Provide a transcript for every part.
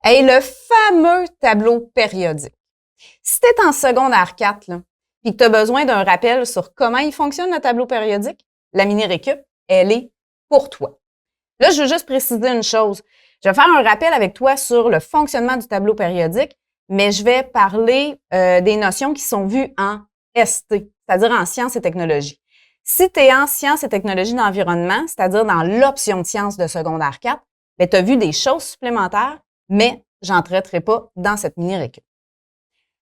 Hey, le fameux tableau périodique. Si tu es en secondaire 4 et que tu as besoin d'un rappel sur comment il fonctionne le tableau périodique, la mini-récup, elle est pour toi. Là, je veux juste préciser une chose. Je vais faire un rappel avec toi sur le fonctionnement du tableau périodique, mais je vais parler des notions qui sont vues en ST, c'est-à-dire en sciences et technologies. Si tu es en sciences et technologies d'environnement, c'est-à-dire dans l'option de sciences de secondaire 4, tu as vu des choses supplémentaires, mais j'en traiterai pas dans cette mini-récup.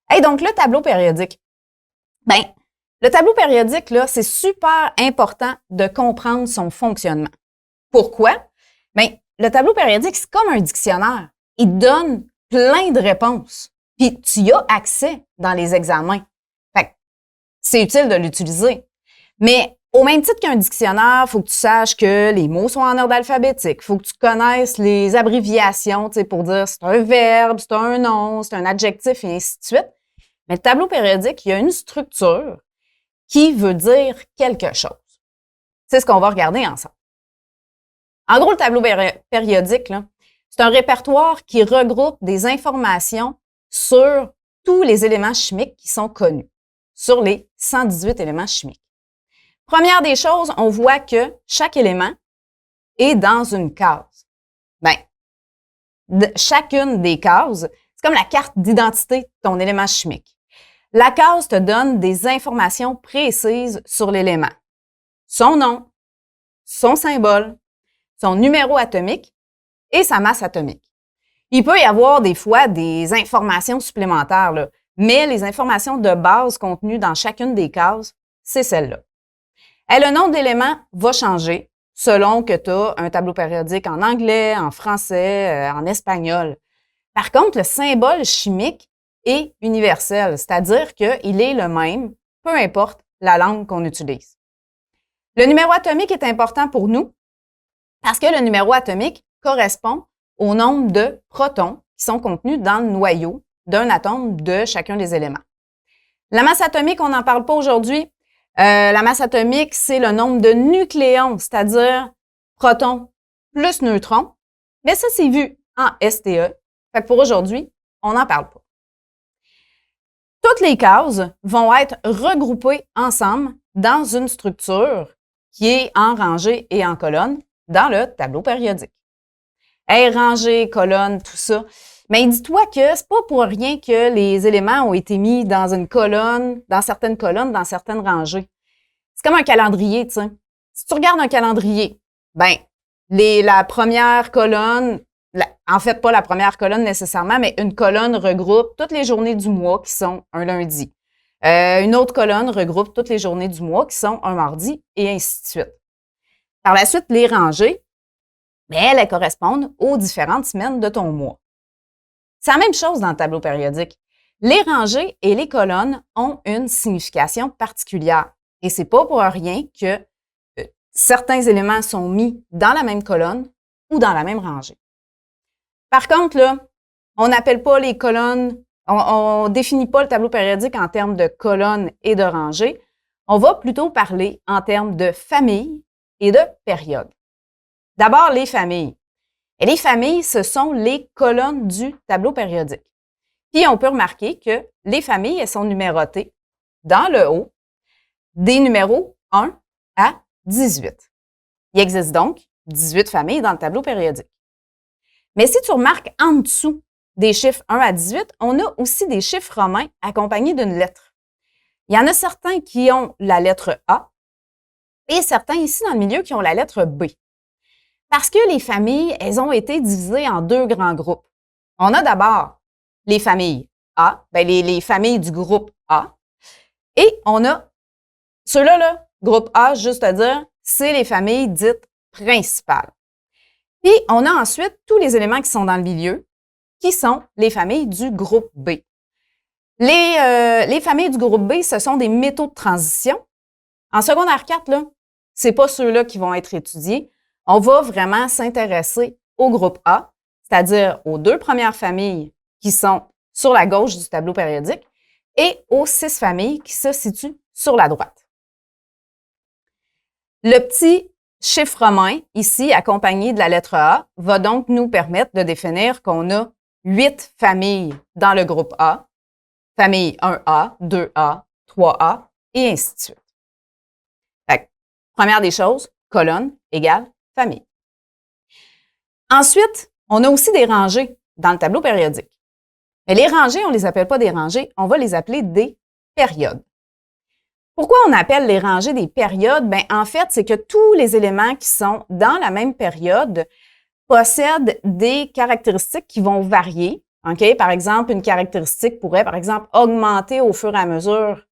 Hey, donc, le tableau périodique. Ben, le tableau périodique, là, c'est super important de comprendre son fonctionnement. Pourquoi? Bien, le tableau périodique, c'est comme un dictionnaire. Il donne plein de réponses. Puis tu y as accès dans les examens. Fait que c'est utile de l'utiliser. Mais au même titre qu'un dictionnaire, il faut que tu saches que les mots sont en ordre alphabétique. Il faut que tu connaisses les abréviations, tu sais, pour dire c'est un verbe, c'est un nom, c'est un adjectif et ainsi de suite. Mais le tableau périodique, il y a une structure qui veut dire quelque chose. C'est ce qu'on va regarder ensemble. En gros, le tableau périodique, c'est un répertoire qui regroupe des informations sur tous les éléments chimiques qui sont connus, sur les 118 éléments chimiques. Première des choses, on voit que chaque élément est dans une case. Bien, chacune des cases, c'est comme la carte d'identité de ton élément chimique. La case te donne des informations précises sur l'élément. Son nom, son symbole, son numéro atomique et sa masse atomique. Il peut y avoir des fois des informations supplémentaires, là, mais les informations de base contenues dans chacune des cases, c'est celle-là. Et le nom d'éléments va changer selon que tu as un tableau périodique en anglais, en français, en espagnol. Par contre, le symbole chimique est universel, c'est-à-dire qu'il est le même, peu importe la langue qu'on utilise. Le numéro atomique est important pour nous parce que le numéro atomique correspond au nombre de protons qui sont contenus dans le noyau d'un atome de chacun des éléments. La masse atomique, on n'en parle pas aujourd'hui. La masse atomique, c'est le nombre de nucléons, c'est-à-dire protons plus neutrons. Mais ça, c'est vu en STE. Fait que pour aujourd'hui, on n'en parle pas. Toutes les cases vont être regroupées ensemble dans une structure qui est en rangée et en colonne dans le tableau périodique. Hey, rangée, colonne, tout ça. Mais dis-toi que c'est pas pour rien que les éléments ont été mis dans une colonne, dans certaines rangées. C'est comme un calendrier, tu sais. Si tu regardes un calendrier, ben, la première colonne, en fait, pas la première colonne nécessairement, mais une colonne regroupe toutes les journées du mois qui sont un lundi. Une autre colonne regroupe toutes les journées du mois qui sont un mardi, et ainsi de suite. Par la suite, les rangées, bien, elles correspondent aux différentes semaines de ton mois. C'est la même chose dans le tableau périodique. Les rangées et les colonnes ont une signification particulière. Et c'est pas pour rien que certains éléments sont mis dans la même colonne ou dans la même rangée. Par contre, là, on n'appelle pas les colonnes, on définit pas le tableau périodique en termes de colonnes et de rangées. On va plutôt parler en termes de familles et de périodes. D'abord, les familles. Et les familles, ce sont les colonnes du tableau périodique. Puis, on peut remarquer que les familles, elles sont numérotées dans le haut des numéros 1 à 18. Il existe donc 18 familles dans le tableau périodique. Mais si tu remarques en dessous des chiffres 1 à 18, on a aussi des chiffres romains accompagnés d'une lettre. Il y en a certains qui ont la lettre A et certains ici dans le milieu qui ont la lettre B. Parce que les familles, elles ont été divisées en deux grands groupes. On a d'abord les familles A, bien les familles du groupe A, et on a ceux-là, groupe A, juste à dire, c'est les familles dites principales. Puis, on a ensuite tous les éléments qui sont dans le milieu, qui sont les familles du groupe B. Les familles du groupe B, ce sont des métaux de transition. En secondaire 4, là, c'est pas ceux-là qui vont être étudiés. On va vraiment s'intéresser au groupe A, c'est-à-dire aux deux premières familles qui sont sur la gauche du tableau périodique et aux 6 familles qui se situent sur la droite. Le petit chiffre romain, ici, accompagné de la lettre A, va donc nous permettre de définir qu'on a 8 familles dans le groupe A, famille 1A, 2A, 3A, et ainsi de suite. Fait que, première des choses, colonne égale famille. Ensuite, on a aussi des rangées dans le tableau périodique. Mais les rangées, on ne les appelle pas des rangées, on va les appeler des périodes. Pourquoi on appelle les rangées des périodes? Bien, en fait, c'est que tous les éléments qui sont dans la même période possèdent des caractéristiques qui vont varier. OK? Par exemple, une caractéristique pourrait, par exemple, augmenter au fur et à mesure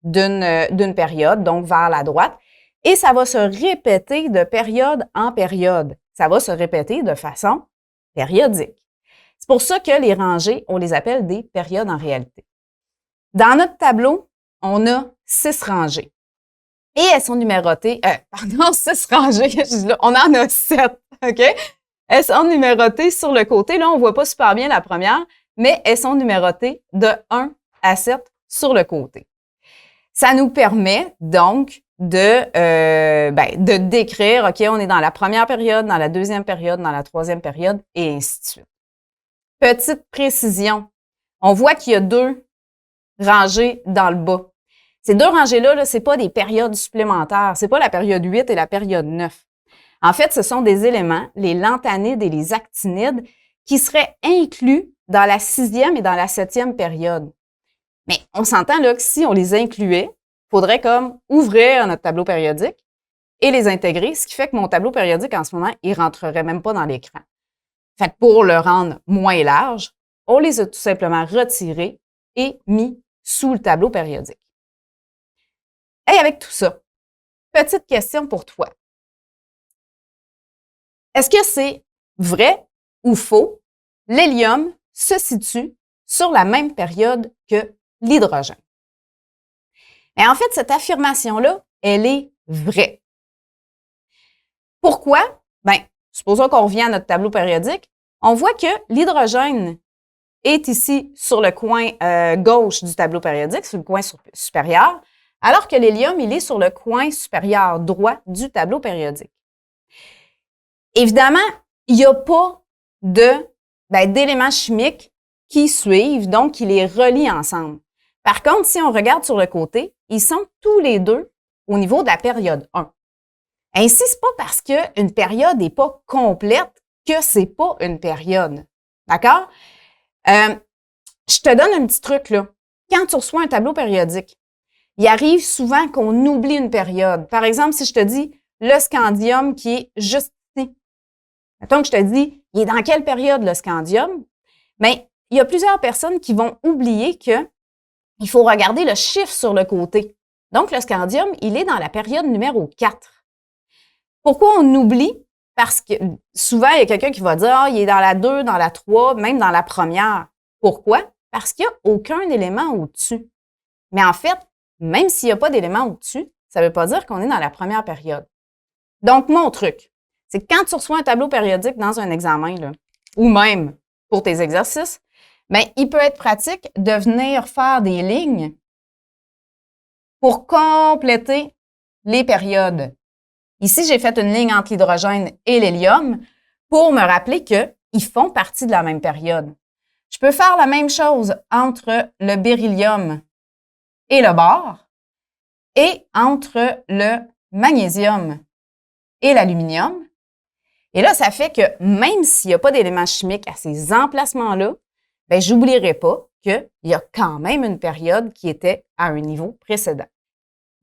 d'une période, donc vers la droite, et ça va se répéter de période en période. Ça va se répéter de façon périodique. C'est pour ça que les rangées, on les appelle des périodes en réalité. Dans notre tableau, on a 6 rangées. Et elles sont numérotées, 6 rangées, on en a 7, OK? Elles sont numérotées sur le côté. Là, on voit pas super bien la première, mais elles sont numérotées de 1 à 7 sur le côté. Ça nous permet donc de décrire, OK, on est dans la première période, dans la deuxième période, dans la troisième période, et ainsi de suite. Petite précision, on voit qu'il y a 2 rangées dans le bas. Ces 2 rangées-là, c'est pas des périodes supplémentaires, c'est pas la période 8 et la période 9. En fait, ce sont des éléments, les lanthanides et les actinides, qui seraient inclus dans la 6e et dans la 7e période. Mais on s'entend là que si on les incluait, il faudrait comme ouvrir notre tableau périodique et les intégrer, ce qui fait que mon tableau périodique en ce moment, il rentrerait même pas dans l'écran. Fait que pour le rendre moins large, on les a tout simplement retirés et mis sous le tableau périodique. Et avec tout ça, petite question pour toi. Est-ce que c'est vrai ou faux? L'hélium se situe sur la même période que l'hydrogène. Et en fait, cette affirmation-là, elle est vraie. Pourquoi? Bien, supposons qu'on revient à notre tableau périodique, on voit que l'hydrogène est ici sur le coin gauche du tableau périodique, sur le coin supérieur, alors que l'hélium, il est sur le coin supérieur droit du tableau périodique. Évidemment, il n'y a pas d'éléments chimiques qui suivent, donc qui les relient ensemble. Par contre, si on regarde sur le côté, ils sont tous les deux au niveau de la période 1. Ainsi, c'est pas parce qu'une période n'est pas complète que c'est pas une période. D'accord? Je te donne un petit truc, là. Quand tu reçois un tableau périodique, il arrive souvent qu'on oublie une période. Par exemple, si je te dis le scandium qui est juste ici. Mettons que je te dis, il est dans quelle période le scandium? Bien, il y a plusieurs personnes qui vont oublier que il faut regarder le chiffre sur le côté. Donc, le scandium, il est dans la période numéro 4. Pourquoi on oublie? Parce que souvent, il y a quelqu'un qui va dire, il est dans la 2, dans la 3, même dans la première. Pourquoi? Parce qu'il n'y a aucun élément au-dessus. Mais en fait, même s'il n'y a pas d'élément au-dessus, ça ne veut pas dire qu'on est dans la première période. Donc, mon truc, c'est que quand tu reçois un tableau périodique dans un examen, là, ou même pour tes exercices, bien, il peut être pratique de venir faire des lignes pour compléter les périodes. Ici, j'ai fait une ligne entre l'hydrogène et l'hélium pour me rappeler qu'ils font partie de la même période. Je peux faire la même chose entre le beryllium et le bore et entre le magnésium et l'aluminium. Et là, ça fait que même s'il n'y a pas d'éléments chimiques à ces emplacements-là, bien, j'oublierai pas qu'il y a quand même une période qui était à un niveau précédent.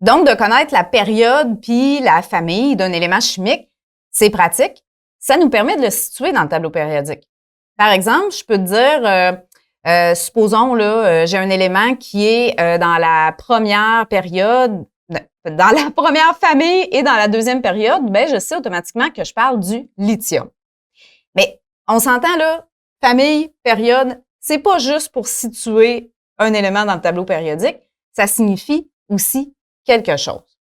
Donc, de connaître la période puis la famille d'un élément chimique, c'est pratique. Ça nous permet de le situer dans le tableau périodique. Par exemple, je peux te dire, supposons, là, j'ai un élément qui est dans la première période, dans la première famille et dans la deuxième période, bien, je sais automatiquement que je parle du lithium. Mais on s'entend là, famille, période, c'est pas juste pour situer un élément dans le tableau périodique, ça signifie aussi quelque chose.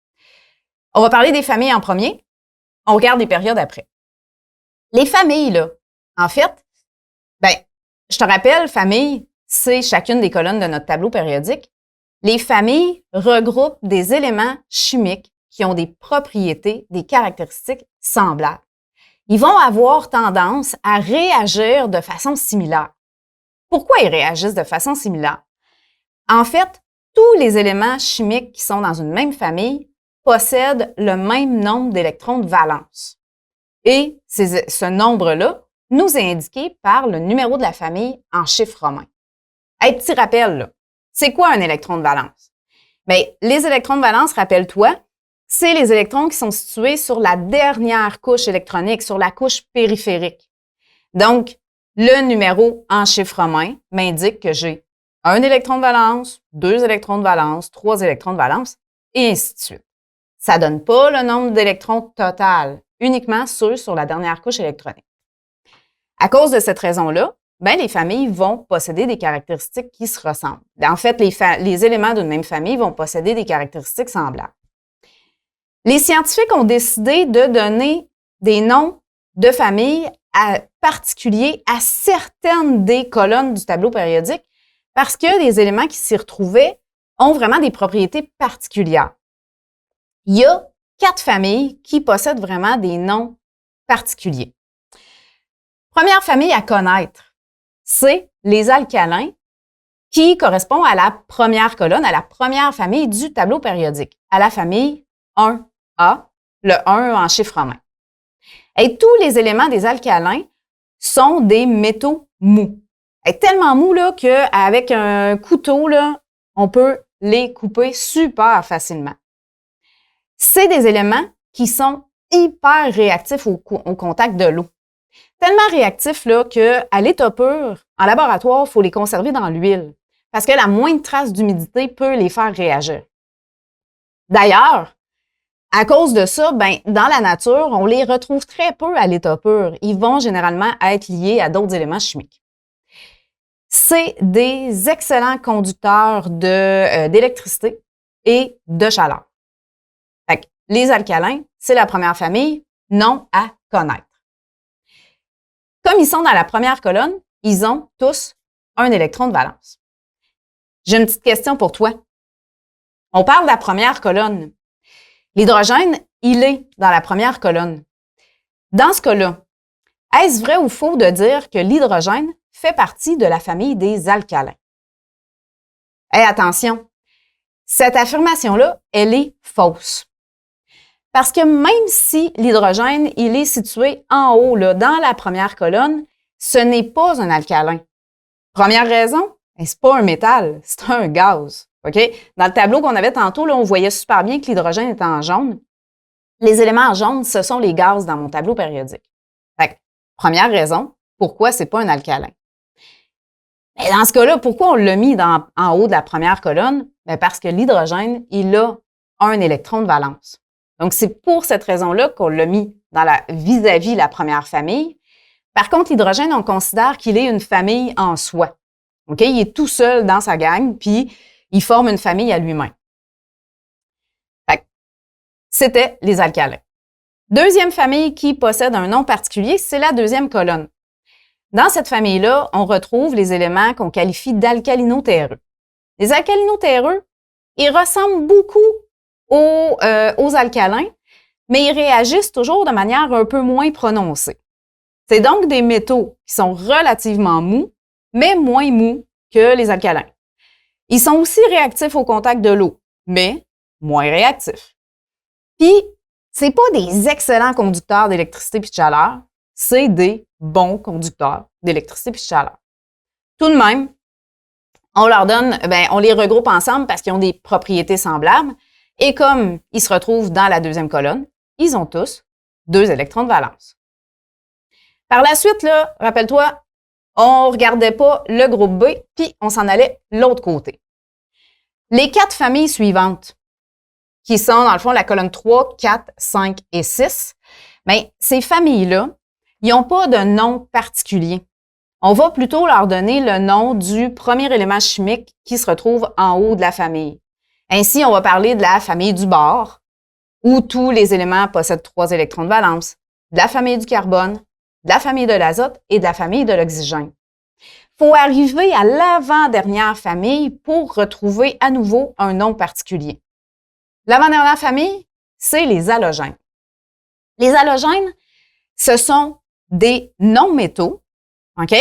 On va parler des familles en premier, on regarde les périodes après. Les familles, là, en fait, ben, je te rappelle, famille, c'est chacune des colonnes de notre tableau périodique. Les familles regroupent des éléments chimiques qui ont des propriétés, des caractéristiques semblables. Ils vont avoir tendance à réagir de façon similaire. Pourquoi ils réagissent de façon similaire? En fait, tous les éléments chimiques qui sont dans une même famille possèdent le même nombre d'électrons de valence. Et ce nombre-là nous est indiqué par le numéro de la famille en chiffres romains. Hey, petit rappel, là, c'est quoi un électron de valence? Bien, les électrons de valence, rappelle-toi, c'est les électrons qui sont situés sur la dernière couche électronique, sur la couche périphérique. Donc, le numéro en chiffres romains m'indique que j'ai un électron de valence, 2 électrons de valence, 3 électrons de valence, et ainsi de suite. Ça ne donne pas le nombre d'électrons total, uniquement ceux sur la dernière couche électronique. À cause de cette raison-là, ben, les familles vont posséder des caractéristiques qui se ressemblent. En fait, les éléments d'une même famille vont posséder des caractéristiques semblables. Les scientifiques ont décidé de donner des noms de familles particuliers à certaines des colonnes du tableau périodique parce que les éléments qui s'y retrouvaient ont vraiment des propriétés particulières. Il y a 4 familles qui possèdent vraiment des noms particuliers. Première famille à connaître, c'est les alcalins qui correspond à la première colonne, à la première famille du tableau périodique, à la famille 1A, le 1 en chiffre romain. Et tous les éléments des alcalins sont des métaux mous. Et tellement mous là, qu'avec un couteau, là, on peut les couper super facilement. C'est des éléments qui sont hyper réactifs au contact de l'eau. Tellement réactifs là, qu'à l'état pur, en laboratoire, il faut les conserver dans l'huile parce que la moindre trace d'humidité peut les faire réagir. D'ailleurs, à cause de ça, ben, dans la nature, on les retrouve très peu à l'état pur. Ils vont généralement être liés à d'autres éléments chimiques. C'est des excellents conducteurs d'électricité et de chaleur. Fait que les alcalins, c'est la première famille, non à connaître. Comme ils sont dans la première colonne, ils ont tous un électron de valence. J'ai une petite question pour toi. On parle de la première colonne. L'hydrogène, il est dans la première colonne. Dans ce cas-là, est-ce vrai ou faux de dire que l'hydrogène fait partie de la famille des alcalins? Et attention, cette affirmation-là, elle est fausse. Parce que même si l'hydrogène, il est situé en haut, là, dans la première colonne, ce n'est pas un alcalin. Première raison, c'est pas un métal, c'est un gaz. OK? Dans le tableau qu'on avait tantôt, là, on voyait super bien que l'hydrogène était en jaune. Les éléments en jaune, ce sont les gaz dans mon tableau périodique. Fait que, première raison, pourquoi c'est pas un alcalin? Mais dans ce cas-là, pourquoi on l'a mis en haut de la première colonne? Bien parce que l'hydrogène, il a un électron de valence. Donc, c'est pour cette raison-là qu'on l'a mis vis-à-vis la première famille. Par contre, l'hydrogène, on considère qu'il est une famille en soi. OK? Il est tout seul dans sa gang, puis il forme une famille à lui-même. C'était les alcalins. Deuxième famille qui possède un nom particulier, c'est la deuxième colonne. Dans cette famille-là, on retrouve les éléments qu'on qualifie d'alcalino-terreux. Les alcalino-terreux, ils ressemblent beaucoup aux alcalins, mais ils réagissent toujours de manière un peu moins prononcée. C'est donc des métaux qui sont relativement mous, mais moins mous que les alcalins. Ils sont aussi réactifs au contact de l'eau, mais moins réactifs. Puis, c'est pas des excellents conducteurs d'électricité puis de chaleur, c'est des bons conducteurs d'électricité puis de chaleur. Tout de même, on leur donne, on les regroupe ensemble parce qu'ils ont des propriétés semblables. Et comme ils se retrouvent dans la deuxième colonne, ils ont tous 2 électrons de valence. Par la suite, là, rappelle-toi, on ne regardait pas le groupe B, puis on s'en allait l'autre côté. Les 4 familles suivantes, qui sont dans le fond la colonne 3, 4, 5 et 6, bien, ces familles-là, ils n'ont pas de nom particulier. On va plutôt leur donner le nom du premier élément chimique qui se retrouve en haut de la famille. Ainsi, on va parler de la famille du bore, où tous les éléments possèdent 3 électrons de valence, de la famille du carbone, de la famille de l'azote et de la famille de l'oxygène. Il faut arriver à l'avant-dernière famille pour retrouver à nouveau un nom particulier. L'avant-dernière famille, c'est les halogènes. Les halogènes, ce sont des non-métaux, OK?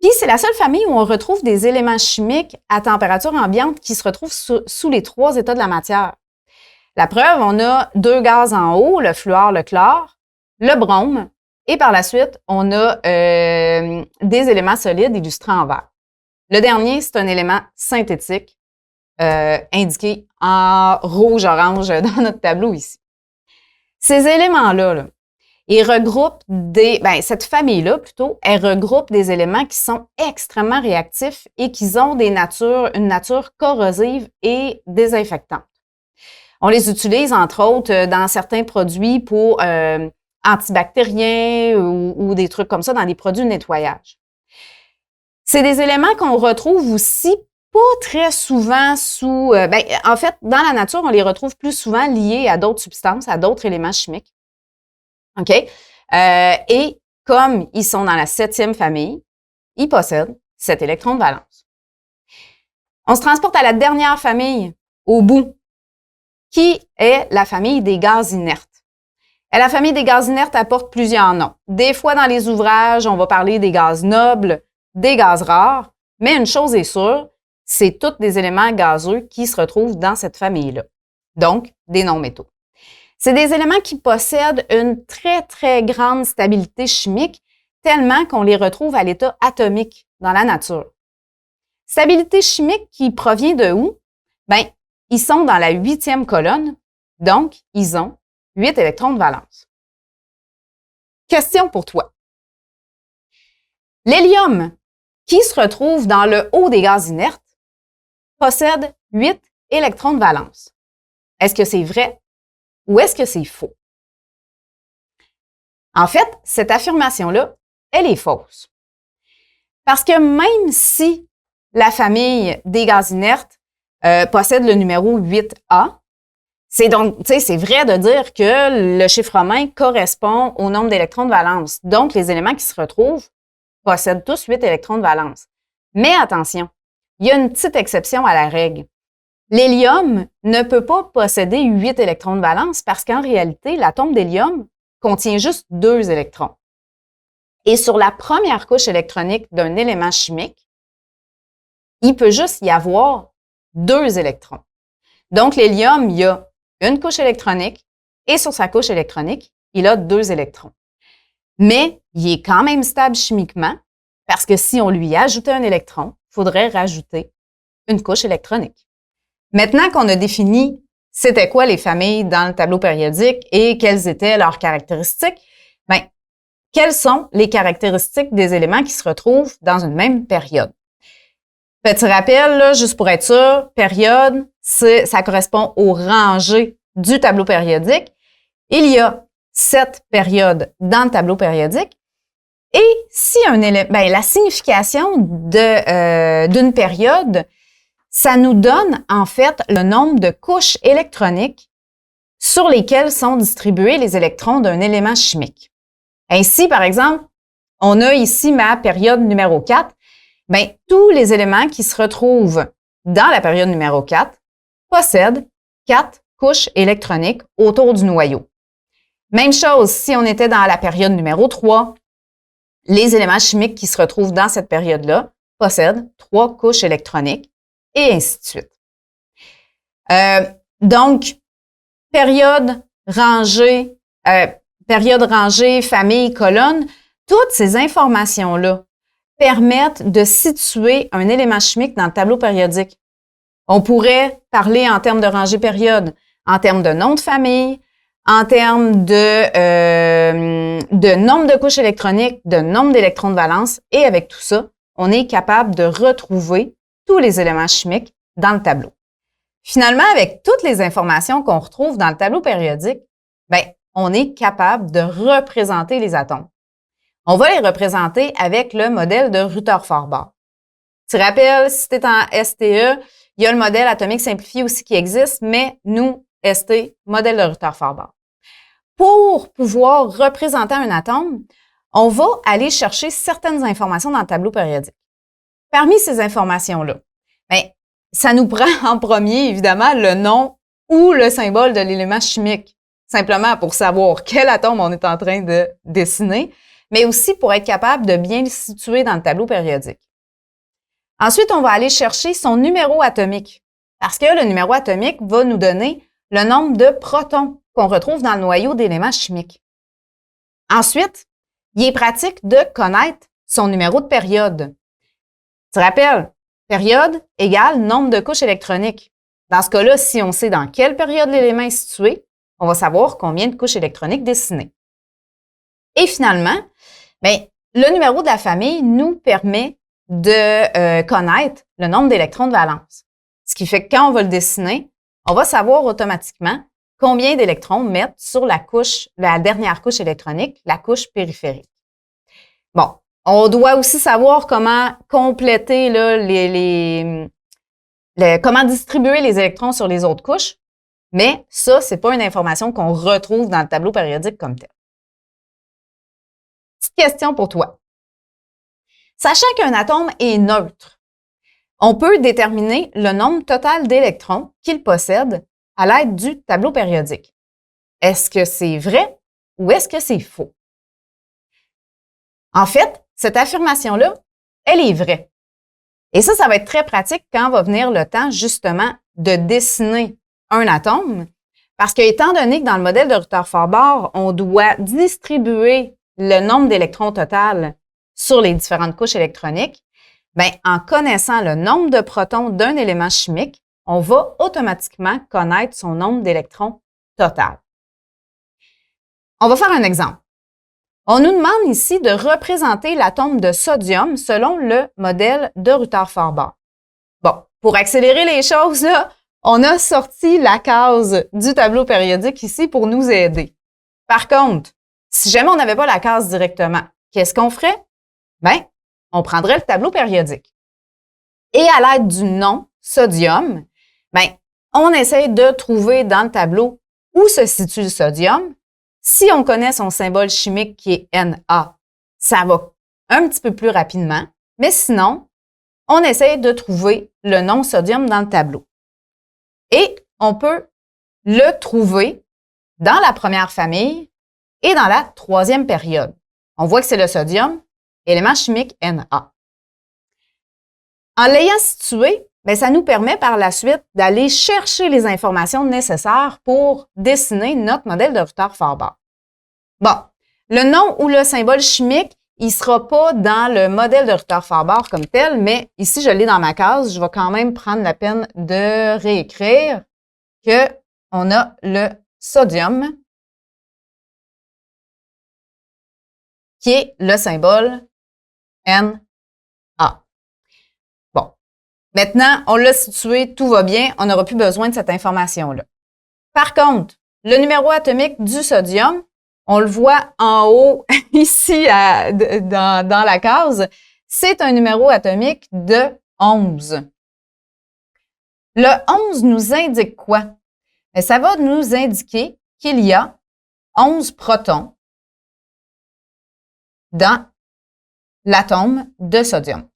Puis, c'est la seule famille où on retrouve des éléments chimiques à température ambiante qui se retrouvent sous les 3 états de la matière. La preuve, on a 2 gaz en haut, le fluor, le chlore, le brome, et par la suite, on a des éléments solides illustrés en vert. Le dernier, c'est un élément synthétique indiqué en rouge-orange dans notre tableau ici. Ces éléments-là, là, ils regroupent cette famille-là, plutôt, elle regroupe des éléments qui sont extrêmement réactifs et qui ont une nature corrosive et désinfectante. On les utilise, entre autres, dans certains produits pour antibactériens ou des trucs comme ça, dans des produits de nettoyage. C'est des éléments qu'on retrouve aussi pas très souvent en fait, dans la nature, on les retrouve plus souvent liés à d'autres substances, à d'autres éléments chimiques. OK? Et comme ils sont dans la 7e famille, ils possèdent 7 électrons de valence. On se transporte à la dernière famille, au bout, qui est la famille des gaz inertes. Et la famille des gaz inertes apporte plusieurs noms. Des fois, dans les ouvrages, on va parler des gaz nobles, des gaz rares, mais une chose est sûre, c'est tous des éléments gazeux qui se retrouvent dans cette famille-là. Donc, des non-métaux. C'est des éléments qui possèdent une très, très grande stabilité chimique, tellement qu'on les retrouve à l'état atomique dans la nature. Stabilité chimique qui provient de où? Bien, ils sont dans la 8e colonne, donc ils ont 8 électrons de valence. Question pour toi. L'hélium, qui se retrouve dans le haut des gaz inertes, possède 8 électrons de valence. Est-ce que c'est vrai ou est-ce que c'est faux? En fait, cette affirmation-là, elle est fausse. Parce que même si la famille des gaz inertes possède le numéro 8A, c'est vrai de dire que le chiffre romain correspond au nombre d'électrons de valence. Donc, les éléments qui se retrouvent possèdent tous 8 électrons de valence. Mais attention, il y a une petite exception à la règle. L'hélium ne peut pas posséder 8 électrons de valence parce qu'en réalité, l'atome d'hélium contient juste 2 électrons. Et sur la première couche électronique d'un élément chimique, il peut juste y avoir 2 électrons. Donc, l'hélium, il y a une couche électronique et sur sa couche électronique, il a 2 électrons. Mais il est quand même stable chimiquement parce que si on lui ajoutait un électron, il faudrait rajouter une couche électronique. Maintenant qu'on a défini c'était quoi les familles dans le tableau périodique et quelles étaient leurs caractéristiques, bien, quelles sont les caractéristiques des éléments qui se retrouvent dans une même période? Petit rappel, là, juste pour être sûr, période, ça correspond aux rangées du tableau périodique. Il y a 7 périodes dans le tableau périodique. Et si la signification d'une période, ça nous donne en fait le nombre de couches électroniques sur lesquelles sont distribués les électrons d'un élément chimique. Ainsi, par exemple, on a ici ma période numéro 4. Bien, tous les éléments qui se retrouvent dans la période numéro 4 possèdent 4 couches électroniques autour du noyau. Même chose si on était dans la période numéro 3, les éléments chimiques qui se retrouvent dans cette période-là possèdent 3 couches électroniques et ainsi de suite. Donc, période rangée, famille, colonne, toutes ces informations-là permettent de situer un élément chimique dans le tableau périodique. On pourrait parler en termes de rangée période, en termes de nom de famille, en termes de nombre de couches électroniques, de nombre d'électrons de valence, et avec tout ça, on est capable de retrouver tous les éléments chimiques dans le tableau. Finalement, avec toutes les informations qu'on retrouve dans le tableau périodique, bien, on est capable de représenter les atomes. On va les représenter avec le modèle de Rutherford-Bohr. Tu te rappelles, si tu es en STE, il y a le modèle atomique simplifié aussi qui existe, mais nous, ST, modèle de Rutherford-Bohr. Pour pouvoir représenter un atome, on va aller chercher certaines informations dans le tableau périodique. Parmi ces informations-là, bien, ça nous prend en premier, évidemment, le nom ou le symbole de l'élément chimique, simplement pour savoir quel atome on est en train de dessiner. mais aussi pour être capable de bien le situer dans le tableau périodique. Ensuite, on va aller chercher son numéro atomique, parce que le numéro atomique va nous donner le nombre de protons qu'on retrouve dans le noyau d'éléments chimiques. Ensuite, il est pratique de connaître son numéro de période. Tu te rappelles, période égale nombre de couches électroniques. Dans ce cas-là, si on sait dans quelle période l'élément est situé, on va savoir combien de couches électroniques dessinées. Et finalement, le numéro de la famille nous permet de connaître le nombre d'électrons de valence. Ce qui fait que quand on va le dessiner, on va savoir automatiquement combien d'électrons mettre sur la dernière couche électronique, la couche périphérique. Bon, on doit aussi savoir comment compléter là, comment distribuer les électrons sur les autres couches, mais ça, c'est pas une information qu'on retrouve dans le tableau périodique comme tel. Petite question pour toi. Sachant qu'un atome est neutre, on peut déterminer le nombre total d'électrons qu'il possède à l'aide du tableau périodique. Est-ce que c'est vrai ou est-ce que c'est faux? En fait, cette affirmation-là, elle est vraie. Et ça va être très pratique quand va venir le temps, justement, de dessiner un atome, parce que étant donné que dans le modèle de Rutherford-Bohr, on doit distribuer le nombre d'électrons total sur les différentes couches électroniques, en connaissant le nombre de protons d'un élément chimique, on va automatiquement connaître son nombre d'électrons total. On va faire un exemple. On nous demande ici de représenter l'atome de sodium selon le modèle de Rutherford-Bohr. Bon, pour accélérer les choses, là, on a sorti la case du tableau périodique ici pour nous aider. Par contre, si jamais on n'avait pas la case directement, qu'est-ce qu'on ferait? On prendrait le tableau périodique. Et à l'aide du nom sodium, on essaie de trouver dans le tableau où se situe le sodium. Si on connaît son symbole chimique qui est Na, ça va un petit peu plus rapidement, mais sinon, on essaie de trouver le nom sodium dans le tableau. Et on peut le trouver dans la première famille et dans la troisième période. On voit que c'est le sodium, élément chimique Na. En l'ayant situé, ça nous permet par la suite d'aller chercher les informations nécessaires pour dessiner notre modèle de Rutherford-Bohr. Bon, le nom ou le symbole chimique, il ne sera pas dans le modèle de Rutherford-Bohr comme tel, mais ici, je l'ai dans ma case. Je vais quand même prendre la peine de réécrire qu'on a le sodium, qui est le symbole Na. Bon, maintenant, on l'a situé, tout va bien, on n'aura plus besoin de cette information-là. Par contre, le numéro atomique du sodium, on le voit en haut, ici, dans la case, c'est un numéro atomique de 11. Le 11 nous indique quoi? Ça va nous indiquer qu'il y a 11 protons dans l'atome de sodium.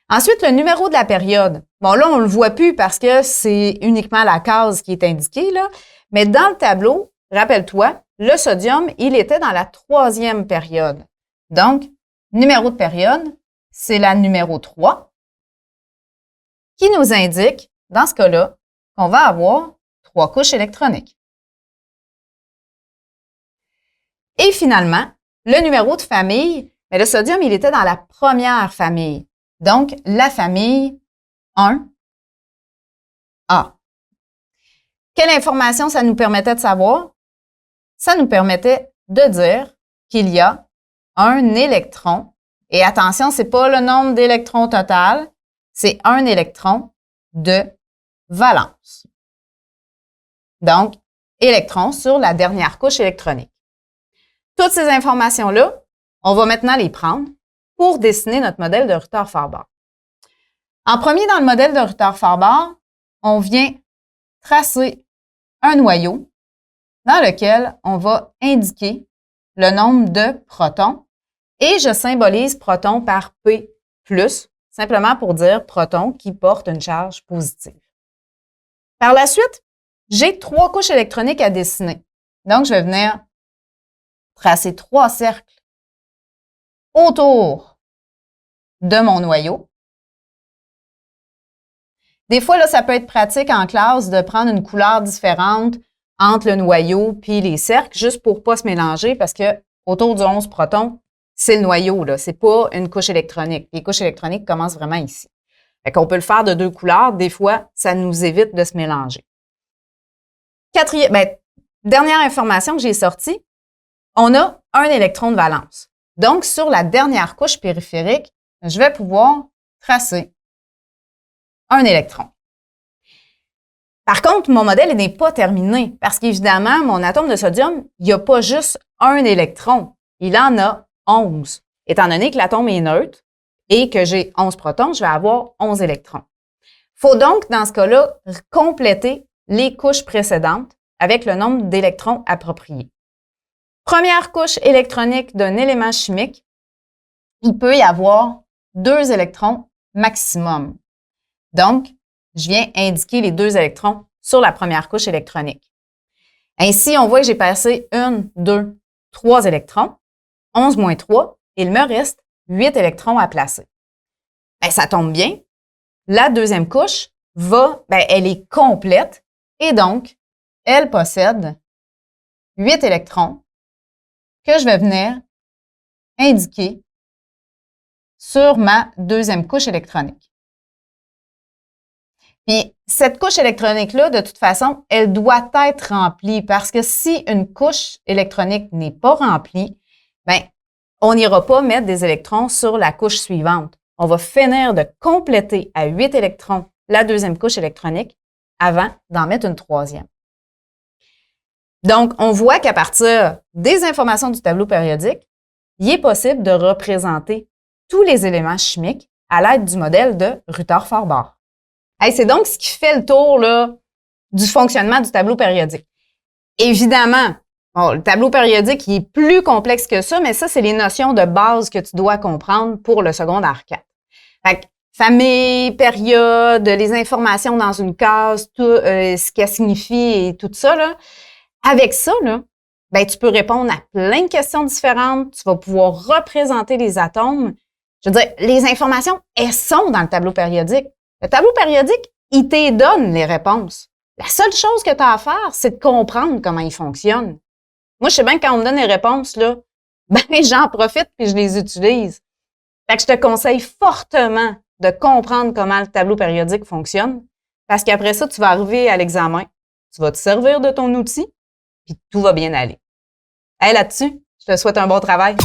Ensuite, le numéro de la période. Bon, là, on ne le voit plus parce que c'est uniquement la case qui est indiquée, là. Mais dans le tableau, rappelle-toi, le sodium, il était dans la troisième période. Donc, numéro de période, c'est la numéro 3 qui nous indique, dans ce cas-là, qu'on va avoir 3 couches électroniques. Et finalement, le numéro de famille, le sodium, il était dans la première famille. Donc, la famille 1A. Quelle information ça nous permettait de savoir? Ça nous permettait de dire qu'il y a un électron. Et attention, ce n'est pas le nombre d'électrons total, c'est un électron de valence. Donc, électron sur la dernière couche électronique. Toutes ces informations-là, on va maintenant les prendre pour dessiner notre modèle de Rutherford-Bohr. En premier, dans le modèle de Rutherford-Bohr, on vient tracer un noyau dans lequel on va indiquer le nombre de protons et je symbolise proton par P+, simplement pour dire proton qui porte une charge positive. Par la suite, j'ai 3 couches électroniques à dessiner. Donc, je vais venir tracer 3 cercles autour de mon noyau. Des fois, là, ça peut être pratique en classe de prendre une couleur différente entre le noyau puis les cercles, juste pour pas se mélanger, parce que autour du 11 protons, c'est le noyau, là. C'est pas une couche électronique. Les couches électroniques commencent vraiment ici. Fait qu'on peut le faire de 2 couleurs. Des fois, ça nous évite de se mélanger. Dernière information que j'ai sortie, on a un électron de valence. Donc, sur la dernière couche périphérique, je vais pouvoir tracer un électron. Par contre, mon modèle n'est pas terminé parce qu'évidemment, mon atome de sodium, il n'y a pas juste un électron. Il en a 11. Étant donné que l'atome est neutre et que j'ai 11 protons, je vais avoir 11 électrons. Il faut donc, dans ce cas-là, compléter les couches précédentes avec le nombre d'électrons appropriés. Première couche électronique d'un élément chimique, il peut y avoir 2 électrons maximum. Donc, je viens indiquer les 2 électrons sur la première couche électronique. Ainsi, on voit que j'ai passé 1, 2, 3 électrons, 11 moins 3, et il me reste 8 électrons à placer. Bien, ça tombe bien. La deuxième couche elle est complète et donc, elle possède 8 électrons que je vais venir indiquer sur ma deuxième couche électronique. Puis, cette couche électronique-là, de toute façon, elle doit être remplie parce que si une couche électronique n'est pas remplie, bien, on n'ira pas mettre des électrons sur la couche suivante. On va finir de compléter à 8 électrons la deuxième couche électronique avant d'en mettre une troisième. Donc, on voit qu'à partir des informations du tableau périodique, il est possible de représenter tous les éléments chimiques à l'aide du modèle de Rutherford-Bohr. C'est donc ce qui fait le tour là, du fonctionnement du tableau périodique. Évidemment, le tableau périodique il est plus complexe que ça, mais ça, c'est les notions de base que tu dois comprendre pour le secondaire 4. Fait que, famille, période, les informations dans une case, tout ce qu'elle signifie et tout ça, là. Avec ça, là, tu peux répondre à plein de questions différentes. Tu vas pouvoir représenter les atomes. Je veux dire, les informations, elles sont dans le tableau périodique. Le tableau périodique, il te donne les réponses. La seule chose que tu as à faire, c'est de comprendre comment il fonctionne. Moi, je sais bien que quand on me donne les réponses, là, j'en profite puis je les utilise. Fait que je te conseille fortement de comprendre comment le tableau périodique fonctionne parce qu'après ça, tu vas arriver à l'examen, tu vas te servir de ton outil puis tout va bien aller. Là-dessus, je te souhaite un bon travail.